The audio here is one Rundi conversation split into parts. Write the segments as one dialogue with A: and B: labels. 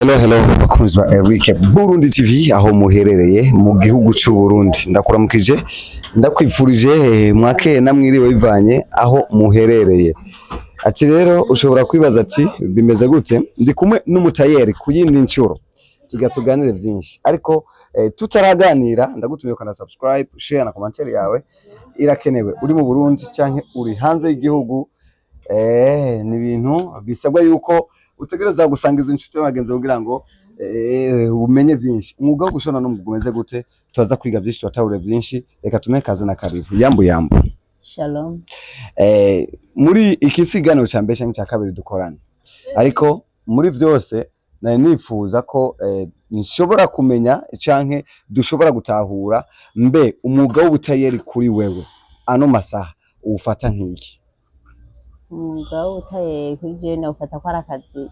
A: Hello bakunzi ba Eric Burundi TV aho muherereye mu gihugu cy'u Burundi ndakuramukije ndakwifurije mwake namwiriwe bivanye aho muherereye. Ati rero ushobora kwibaza ati bimeze gute ndi kumwe n'umutayeri kuyindi ncuro tuganire byinshi ariko tutaraganira ndagutumiye kana subscribe share na commentaire yawe irakenewe uri mu Burundi canke uri hanze y'igihugu ni ibintu bisabwa yuko utegereza gusangiza inshuti y'abagenzi kugira ngo umenye byinshi. Umwuga wo gushona no mugumeze gute tuza kwiga byinshi tutahure byinshi reka tume kaze na karibu yambu
B: Shalom.
A: Muri ikisiganiro cya mbere cya kabiri dukorana ariko muri byose nari nifuza ko nshobora kumenya canke dushobora gutahura mbe umwuga w'ubutayeri kuri wewe ano masaha ufata nk'iki?
B: Umwuga w'ubutayeri kuri jewe nawufata ko ari akazi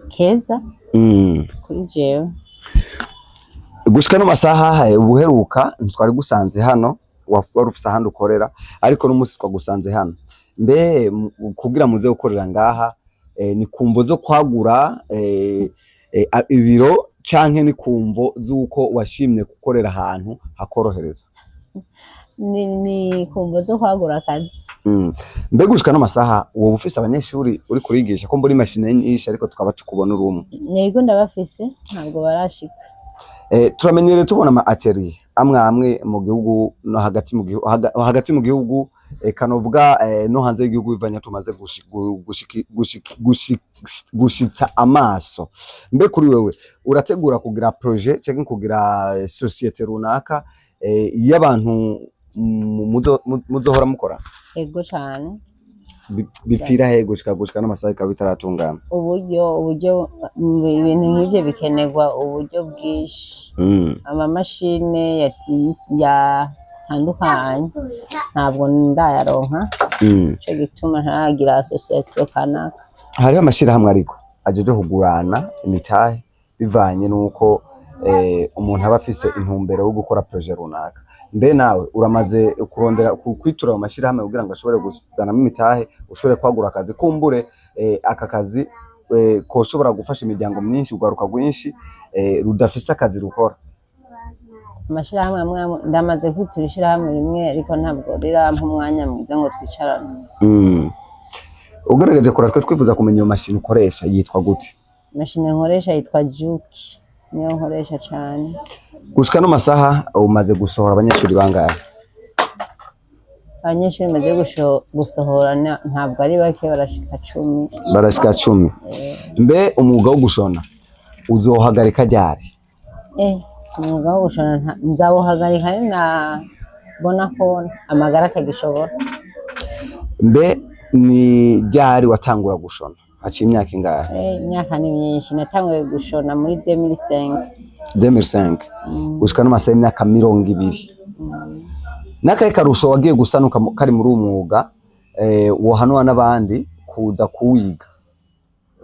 B: keza kuri jewe.
A: Gushika no masaha ubuheruka ntwari gusanze hano wari ufise ahandi ukorera ariko n'umunsi twagusanze hano mbe kugira muze gukorera ngaha ni kumvo zo kwagura ibiro canke ni kumvo z'uko washimye gukorera ahantu hakorohereza?
B: Ni kumvo zo kwagura akazi.
A: Mbe gushika no masaha wowe ufise abanyeshuri uri kurigisha ko mburi mashine nyinshi ariko tukaba tukubona urumwe?
B: Nego ndabafise ntabwo barashika.
A: Turamenyere tubona ama atelier amwe mu gihugu no hagati mu gihugu kanovuga no hanze y'igihugu bivanya tumaze gushitsa amaso. Mbe kuri wewe urategura kugira projet cyangwa kugira societe runaka y'abantu muzohora mukora?
B: Ego cyane.
A: Bifira hego gushika n'amasaha ikaba bitaratungana.
B: Uburyo ibintu nk'ivyo bikenerwa uburyo bwinshi. Amamashine yatandukanye ntabwo ndayaronka. Cyo gituma ntagira association kanaka.
A: Hariho amashirahamwe ariko ajeje kugurana imitahe bivanye nuko umuntu aba afise intumbero yo gukora projet runaka. Mbe nawe uramaze kurondera kwitura mu mashirahamwe kugira ngo ashobore guzanamo imitahe ushobore kwagura akazi kumbure aka kazi ko ushobora gufasha imiryango myinshi ugaruka gwinshi rudafise akazi rukora?
B: Amashirahamwe amwe ndamaze kwitura ishirahamwe rimwe ariko ntabwo rirampa umwanya mwiza ngo twicarane.
A: Ugerageje kuratwe twifuza kumenya iyo mashine ukoresha yitwa gute?
B: Mashine nkoresha yitwa Juki niyo nkoresha cyane.
A: Gushika no masaha umaze gusohora abanyeshuri bangahe?
B: Abanyeshuri maze gusohora ntabwo ari bake barashika 10.
A: Barashika 10. Mbe umwuga wo gushona uzohagarika ryari?
B: Umwuga wo gushona nzawohagarika na bona ko amagara atagishobora.
A: Mbe ni ryari watangura gushona? Haciye imyaka ingahe?
B: Imyaka ni myinshi. Natanguye gushona muri
A: 2005. Gushika no masaha imyaka 20. Nakaye karusho wagiye gusanuka kari muri umwuga wohanwa n'abandi kuza kuwiga?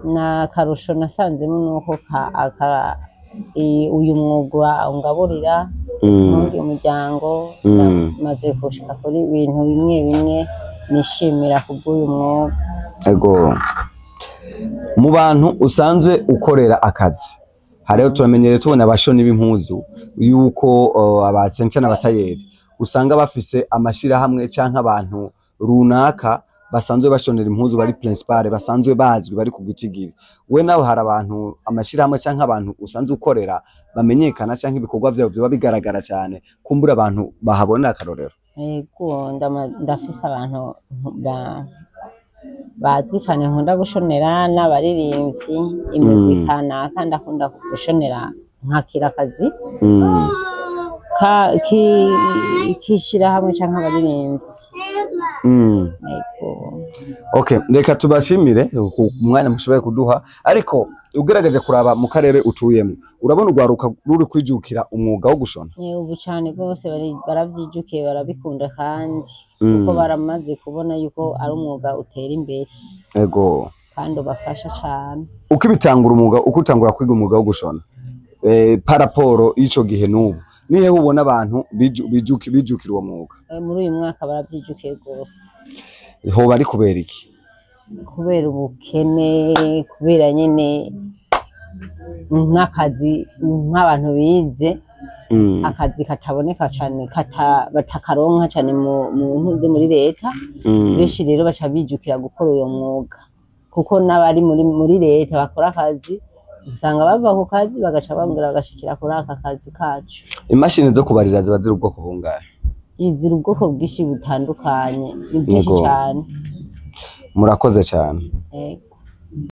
A: Na
B: karusho nasanzemo nuko uyu mwuga ungaburira muri umuryango maze gushika kuri ibintu bimwe nishimira kubw'uyu mwuga.
A: Ego mu bantu usanzwe ukorera akazi hariho turamenyere tubona abashoni b'impuzu yuko abatsenca n'abatayeri usanga bafise amashira hamwe canke abantu runaka basanzwe bashonera impuzu bari principal basanzwe bazwi bari kugitigiri. We nawe hari abantu amashira hamwe canke abantu usanzwe ukorera bamenyekana canke ibikorwa byabo byo bigaragara cyane kumbura abantu bahabonera akarorero?
B: Ego ndafise abantu bazwi cyane nkunda gushonera n'abaririmbyi imigwi kanaka ndakunda gushonera nkakira akazi kishira hamwe canke abaririmbyi.
A: Okay, reka tubashimire ku mwanya mushoboye kuduha ariko ugeragaje kuraba mu karere utuyemo urabona ugwaruka ruri kwijukira umwuga wo gushona?
B: Ubu cyane gose baravyijukiye barabikunda kandi kuko baramaze kubona yuko ari umwuga utera imbere.
A: Ego
B: kandi ubafasha cyane.
A: Ukibitangura umwuga ukutangura kwiga umwuga wo gushona paraporo ico gihe n'ubu nihe ubona abantu bijukira uwo mwuga?
B: Muri uyu mwaka baravyijukiye gose.
A: Ho bari kubera iki?
B: kubera ubukene, kubera nyene nk'akazi nk'abantu bize akazi kataboneka cane batakaronka cane mu ntuze muri leta benshi rero baca bijukira gukora uyo mwuga kuko n'abari muri leta bakora akazi usanga bava ku kazi bagaca bongera bagashikira kuri aka kazi kacu.
A: Imashini zo kubarira ziba ziri ubwoko bungahe?
B: Izira ubwoko bwinshi butandukanye ni byinshi cyane.
A: Murakoze cyane.